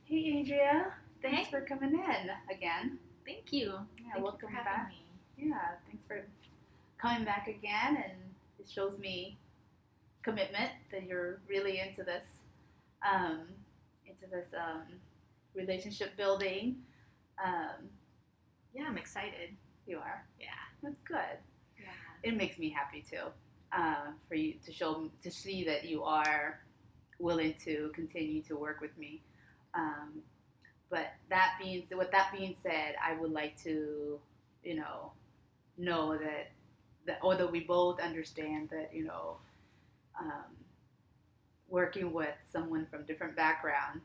Hey Adria, thanks Hey, for coming in again. thank you. Yeah, Thank you for welcome having back. me. Yeah, thanks for coming back again, and it shows me commitment that you're really um, into this relationship building. Um, Yeah, I'm excited. you are. Yeah. That's good. Yeah. It makes me happy too. For you to see that you are willing to continue to work with me. Um, But with that being said, I would like to, you know that although we both understand that, um, working with someone from different background,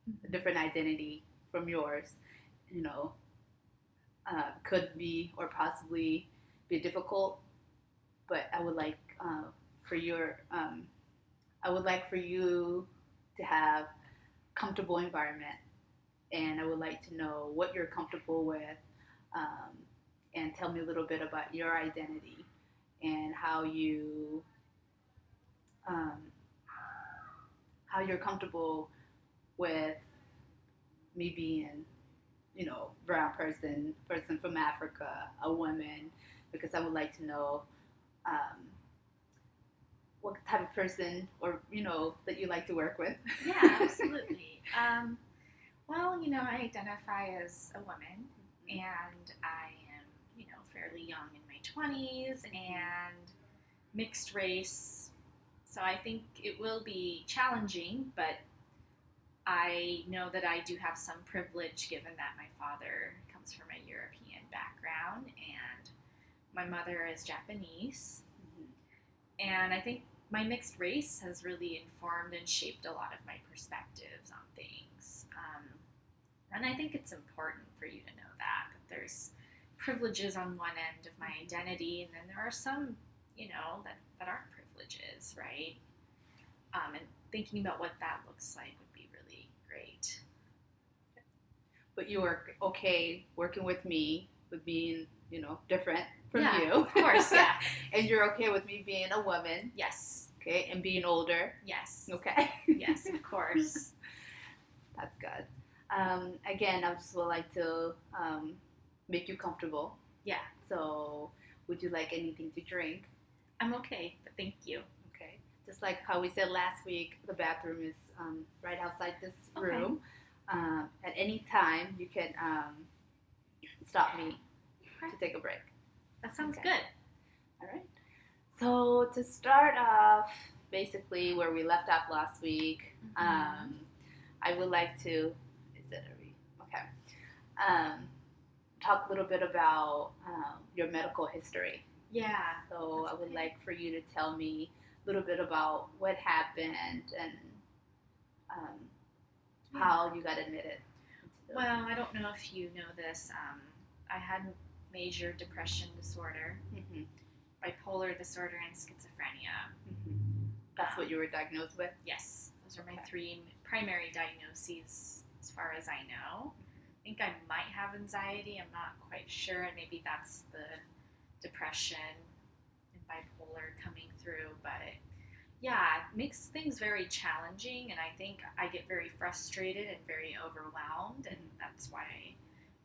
a Mhm. different identity from yours, you know, could be or possibly be difficult. But for your, I would like for you to have comfortable environment, and I would like to know what you're comfortable with, um, and tell me a little bit about your identity and um, how you're comfortable with me being, brown person from Africa, a woman, because I would like to know um, what type of person or that you like to work with. Yeah, absolutely. I identify as a woman and I am, fairly young in my 20s and mixed race. So I think it will be challenging, but I know that I do have some privilege given that my father comes from a European background and my mother is Japanese. And I think my mixed race has really informed and shaped a lot of my perspectives on things. And I think it's important for you to know that there's privileges on one end of my identity, and then there are some, that aren't privileges, right? And thinking about what that looks like would be really great. But you are okay working with me, with being, different from Yeah, you. of course, yeah. And you're okay with me being a woman, Yes, okay, and being older. yes, Okay. yes, of course. That's good. Again, I just would like to make you comfortable. Yeah, So, would you like anything to drink? I'm okay, but thank you. Okay. Just like how we said last week, the bathroom is right outside this Okay. room. At any time, you can stop me to take a break. That sounds Okay. good. All right. So to start off, basically where we left off last week, I would like to. Is it a re? Okay. Um, talk a little bit about your medical history. Yeah. So I would like for you to tell me a little bit about what happened and um, how you got admitted. Well, I don't know if you know this. I had major depression disorder, bipolar disorder, and schizophrenia. That's what you were diagnosed with? Yes, those are my three primary diagnoses as far as I know. I think I might have anxiety. I'm not quite sure, and maybe that's the depression and bipolar coming through. But yeah, it makes things very challenging, and I think I get very frustrated and very overwhelmed, and that's why I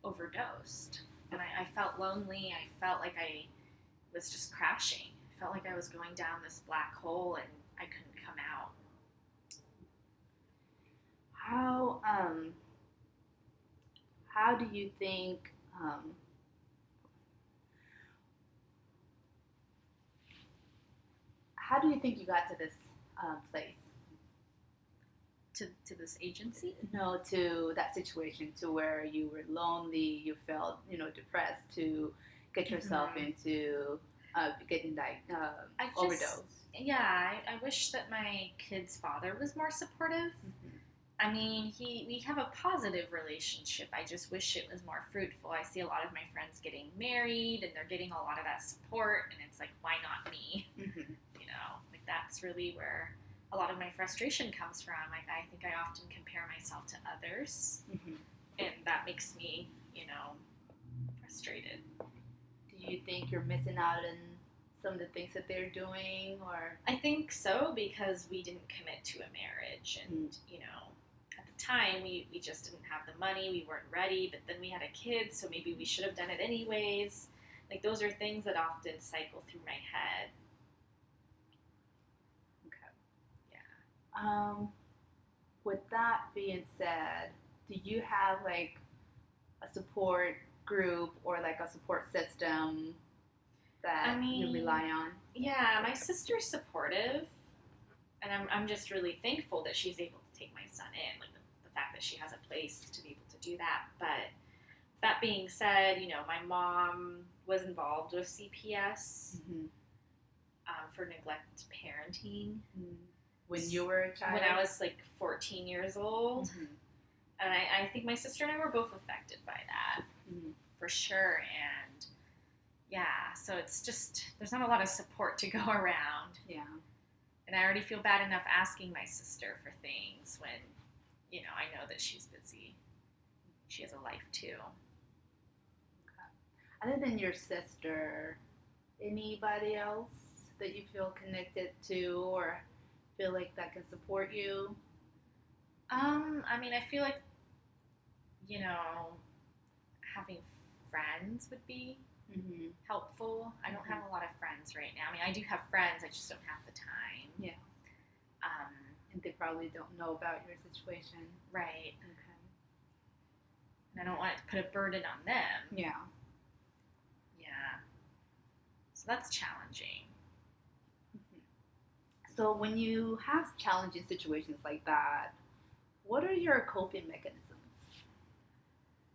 overdosed. And I felt lonely. I felt like I was just crashing. I felt like I was going down this black hole, and I couldn't come out. How how do you think how do you think you got to this place? To this agency? No, to that situation, to where you were lonely, you felt depressed, to get yourself into getting overdose. Yeah, I wish that my kid's father was more supportive. I mean, we have a positive relationship. I just wish it was more fruitful. I see a lot of my friends getting married and they're getting a lot of that support, and it's like, why not me? Like that's really where a lot of my frustration comes from. Like I think I often compare myself to others, and that makes me, frustrated. Do you think you're missing out on some of the things that they're doing, or I think so because we didn't commit to a marriage, and at the time, we just didn't have the money, we weren't ready, but then we had a kid, so maybe we should have done it anyways. Like, those are things that often cycle through my head. Okay. Yeah. With that being said, do you have like a support group or like a support system that you rely on? Yeah, my sister's supportive, and I'm just really thankful that she's able to take my son in, like the fact that she has a place to be able to do that. But that being said, my mom was involved with CPS for neglect parenting. When you were a child? When I was like 14 years old. And I think my sister and I were both affected by that, for sure. And yeah, so it's just, there's not a lot of support to go around. Yeah. And I already feel bad enough asking my sister for things when, I know that she's busy. She has a life too. Okay. Other than your sister, anybody else that you feel connected to or feel like that can support you? I feel like, having friends would be helpful. I don't have a lot of friends right now. I do have friends, I just don't have the time. Yeah. And they probably don't know about your situation. Right. Okay. And I don't want it to put a burden on them. Yeah. Yeah. So that's challenging. So when you have challenging situations like that, what are your coping mechanisms?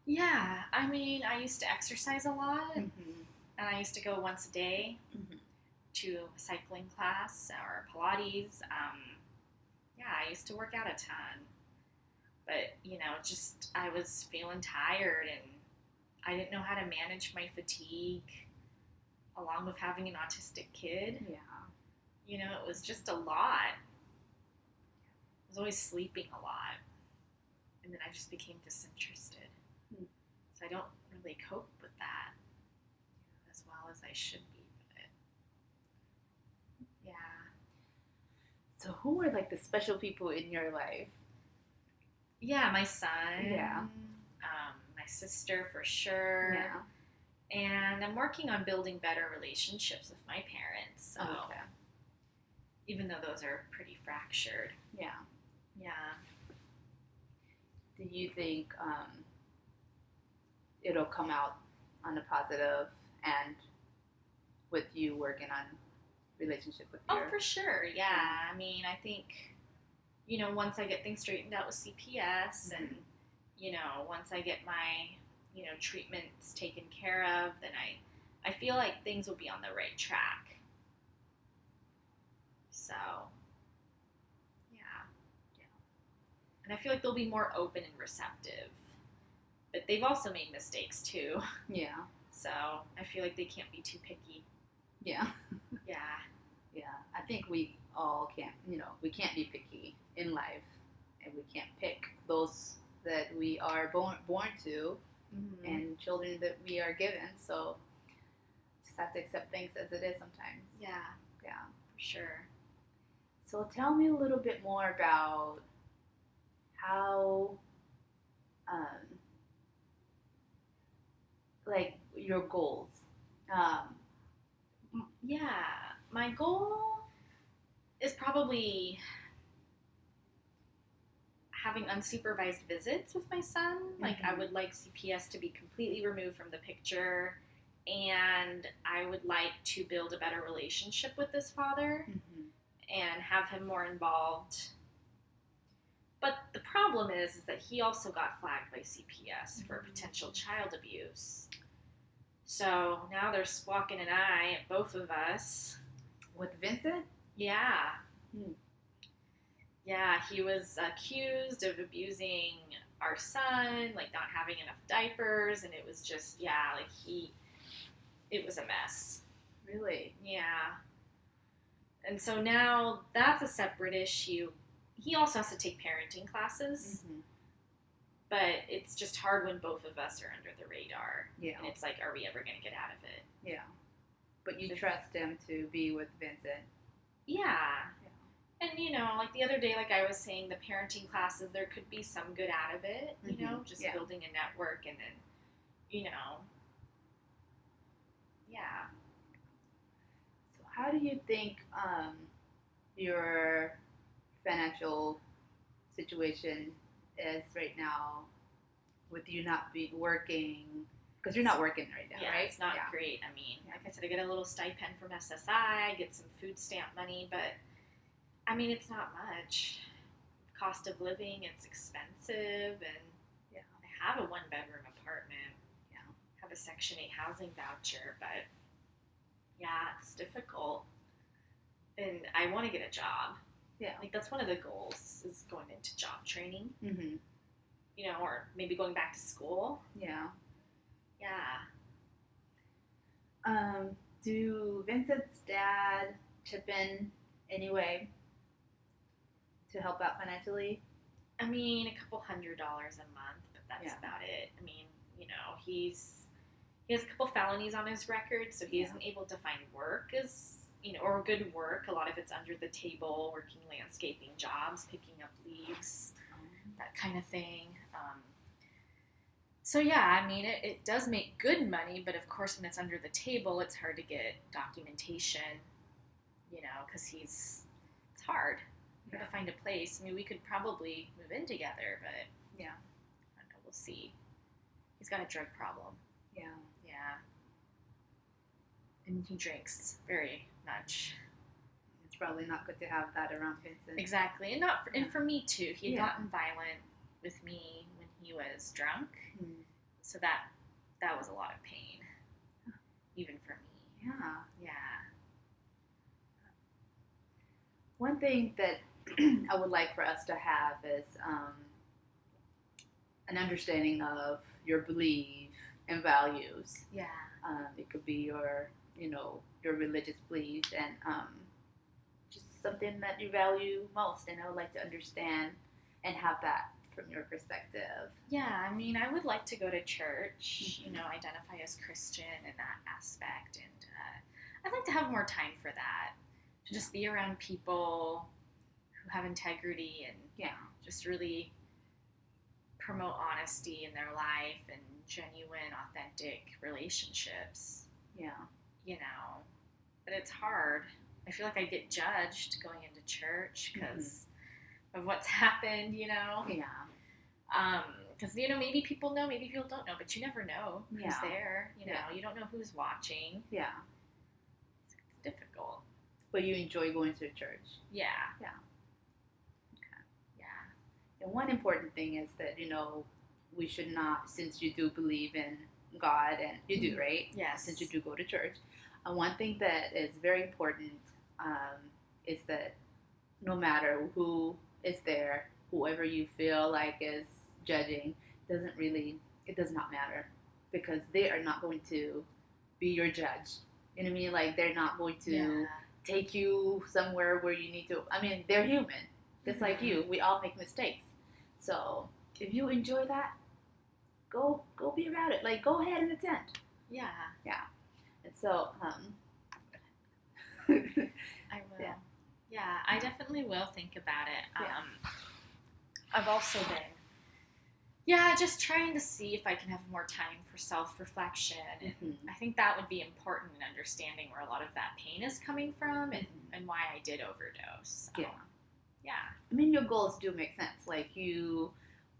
Yeah, I used to exercise a lot, and I used to go once a day to a cycling class or Pilates. I used to work out a ton, but I was feeling tired, and I didn't know how to manage my fatigue, along with having an autistic kid. Yeah. It was just a lot. I was always sleeping a lot, and then I just became disinterested. So I don't really cope with that as well as I should be, but yeah. So who are like the special people in your life? Yeah, my son. Yeah. My sister for sure. Yeah. And I'm working on building better relationships with my parents. So Okay. even though those are pretty fractured. Yeah. Yeah. Do you think it'll come out on a positive and with you working on relationship with your... Oh, for sure. Yeah. I think, once I get things straightened out with CPS and, once I get my, treatments taken care of, then I feel like things will be on the right track. So, yeah. And I feel like they'll be more open and receptive. But they've also made mistakes too. Yeah. So I feel like they can't be too picky. Yeah. Yeah. Yeah. I think we all can't, we can't be picky in life. And we can't pick those that we are born to and children that we are given. So just have to accept things as it is sometimes. Yeah. Yeah. For sure. So tell me a little bit more about how, like your goals. Yeah, my goal is probably having unsupervised visits with my son. Like, I would like CPS to be completely removed from the picture, and I would like to build a better relationship with this father and have him more involved. But the problem is that he also got flagged by CPS for potential child abuse. So now they're squawking an eye at both of us. With Vincent? Yeah. Yeah, he was accused of abusing our son, like not having enough diapers, and it was just, it was a mess. Really? Yeah. And so now that's a separate issue. He also has to take parenting classes. But it's just hard when both of us are under the radar. Yeah. And it's like, are we ever going to get out of it? Yeah. But you trust him to be with Vincent? Yeah. And, like the other day, like I was saying, the parenting classes, there could be some good out of it, just Yeah. building a network and then, yeah. So how do you think your financial situation is right now with you not be working? Because you're not working right now, Yeah, right? it's not great. I mean, like I said, I get a little stipend from SSI, I get some food stamp money, but I mean, it's not much. Cost of living, it's expensive, and Yeah. I have a 1-bedroom apartment. Yeah. Have a Section 8 housing voucher, but yeah, it's difficult. And I want to get a job. Yeah. Like that's one of the goals is going into job training. Mm-hmm. Or maybe going back to school. Yeah. Yeah. Do Vincent's dad chip in anyway to help out financially? I mean, a couple $100 a month, but that's Yeah. about it. I mean, he has a couple felonies on his record, so he isn't able to find work or good work. A lot of it's under the table, working landscaping jobs, picking up leaves, that kind of thing. So yeah, I mean, it does make good money, but of course, when it's under the table, it's hard to get documentation, because it's hard. Yeah. To find a place. I mean, we could probably move in together, but yeah, I don't know. We'll see. He's got a drug problem. Yeah. Yeah. And he drinks very much. It's probably not good to have that around Vincent. Exactly, and for me too. He had gotten violent with me when he was drunk, so that was a lot of pain, even for me. Yeah. Yeah. One thing that I would like for us to have is an understanding of your belief and values. Yeah. It could be your religious beliefs and just something that you value most. And I would like to understand and have that from your perspective. Yeah, I mean, I would like to go to church, identify as Christian in that aspect. And I'd like to have more time for that. To just be around people who have integrity and just really promote honesty in their life and genuine, authentic relationships. Yeah. But it's hard. I feel like I get judged going into church because of what's happened, Yeah. Because, maybe people know, maybe people don't know, but you never know who's there. You don't know who's watching. Yeah. It's difficult. But you enjoy going to church. Yeah. Yeah. Okay. Yeah. And one important thing is that, we should not, since you do believe in God, and you do, right? Yes. Since you do go to church. One thing that is very important is that no matter who is there, whoever you feel like is judging, it does not matter, because they are not going to be your judge. You know what I mean? Like, they're not going to take you somewhere where you need to. I mean, they're human, just like you. We all make mistakes. So if you enjoy that, go be around it. Like, go ahead and attend. Yeah. Yeah. And so, I will. Yeah, I definitely will think about it. I've also been, just trying to see if I can have more time for self-reflection. And I think that would be important in understanding where a lot of that pain is coming from and why I did overdose. Yeah. Yeah. I mean, your goals do make sense. Like, you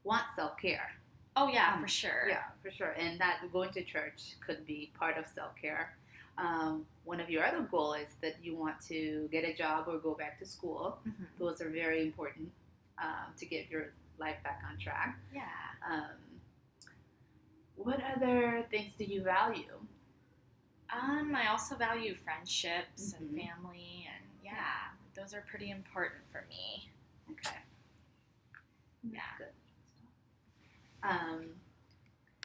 want self-care. Oh, yeah, for sure. Yeah, for sure. And that going to church could be part of self-care. One of your other goals is that you want to get a job or go back to school. Those are very important to get your life back on track. Yeah. What other things do you value? I also value friendships and family, and those are pretty important for me. Okay. Yeah. That's good.